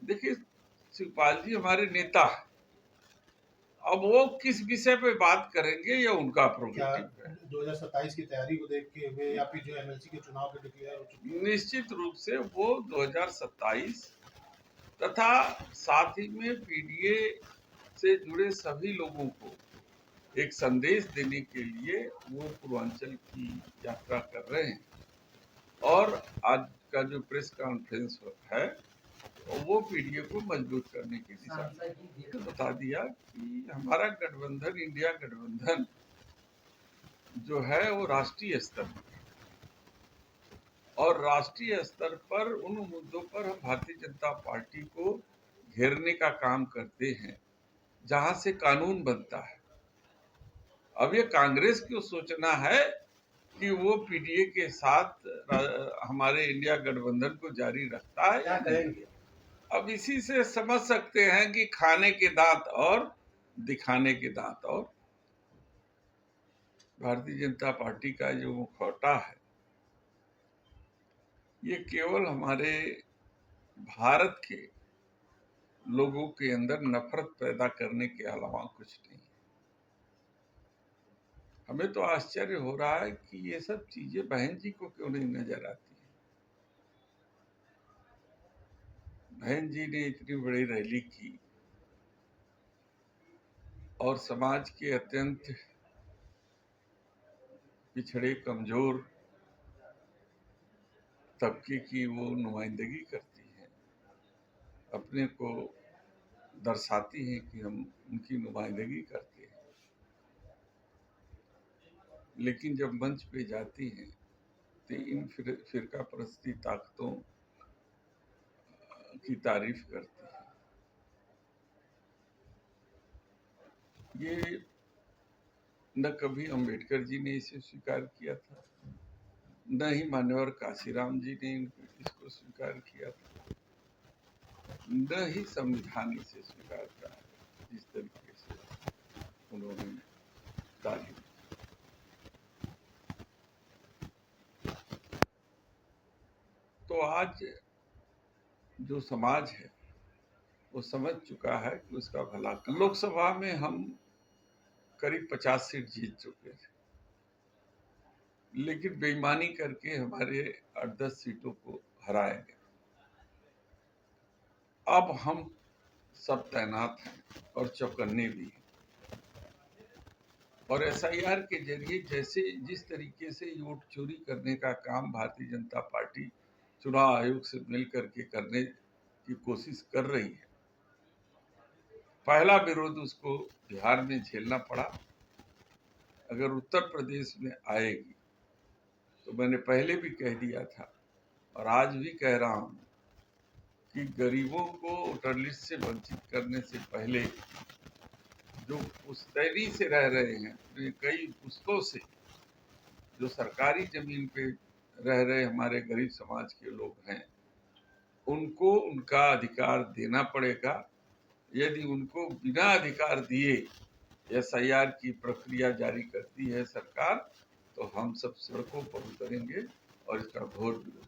देखिए, शिवपाल जी हमारे नेता है। अब वो किस विषय पे बात करेंगे ये उनका क्या प्रोगेटिव है। 2027 की तैयारी को देखते हुए या फिर जो एमएलसी के चुनाव के डिक्लेयर हो चुके हैं? निश्चित रूप से वो 2027 तथा साथ ही में पीडीए से जुड़े सभी लोगों को एक संदेश देने के लिए वो पूर्वांचल की यात्रा कर रहे हैं। और आज का जो प्रेस कॉन्फ्रेंस है वो पीडीए को मजबूत करने की दिशा में तो बता दिया कि हमारा गठबंधन, इंडिया गठबंधन जो है वो राष्ट्रीय स्तर पर, और राष्ट्रीय स्तर पर उन मुद्दों पर हम भारतीय जनता पार्टी को घेरने का काम करते हैं जहां से कानून बनता है। अब ये कांग्रेस को सोचना है कि वो पीडीए के साथ हमारे इंडिया गठबंधन को जारी रखता है या नहीं। अब इसी से समझ सकते हैं कि खाने के दांत और दिखाने के दांत और। भारतीय जनता पार्टी का जो मुखौटा है ये केवल हमारे भारत के लोगों के अंदर नफरत पैदा करने के अलावा कुछ नहीं है। हमें तो आश्चर्य हो रहा है कि ये सब चीजें बहन जी को क्यों नहीं नजर आती है। बहन जी ने इतनी बड़ी रैली की और समाज के अत्यंत पिछड़े कमजोर तबके की वो नुमाइंदगी करती है, अपने को दर्शाती हैं कि हम उनकी नुमाइंदगी करते हैं, लेकिन जब मंच पे जाती हैं तो इन फिरका परस्ती ताकतों की तारीफ करती है। ये न कभी अंबेडकर जी ने इसे स्वीकार किया था, न ही मान्यवर काशीराम जी ने इसको स्वीकार किया था, न ही संविधान इसे स्वीकार करा है जिस तरीके से उन्होंने तारीफ। तो आज जो समाज है वो समझ चुका है कि उसका भला। लोकसभा में हम करीब 50 सीट जीत चुके थे, लेकिन बेईमानी करके हमारे 8-10 सीटों को हराया गया। अब हम सब तैनात हैं और चौकन्ने भी हैं, और एसआईआर के जरिए जैसे जिस तरीके से वोट चोरी करने का काम भारतीय जनता पार्टी चुनाव आयोग से मिलकर के करने की कोशिश कर रही है, पहला विरोध उसको बिहार में झेलना पड़ा। अगर उत्तर प्रदेश में आएगी तो मैंने पहले भी कह दिया था और आज भी कह रहा हूं कि गरीबों को वोटर लिस्ट से वंचित करने से पहले जो पुश्तैनी से रह रहे हैं, कई पुश्तों से जो सरकारी जमीन पे रह रहे हमारे गरीब समाज के लोग हैं, उनको उनका अधिकार देना पड़ेगा। यदि उनको बिना अधिकार दिए एसआईआर की प्रक्रिया जारी करती है सरकार, तो हम सब सड़कों पर उतरेंगे और इसका घोर विरोध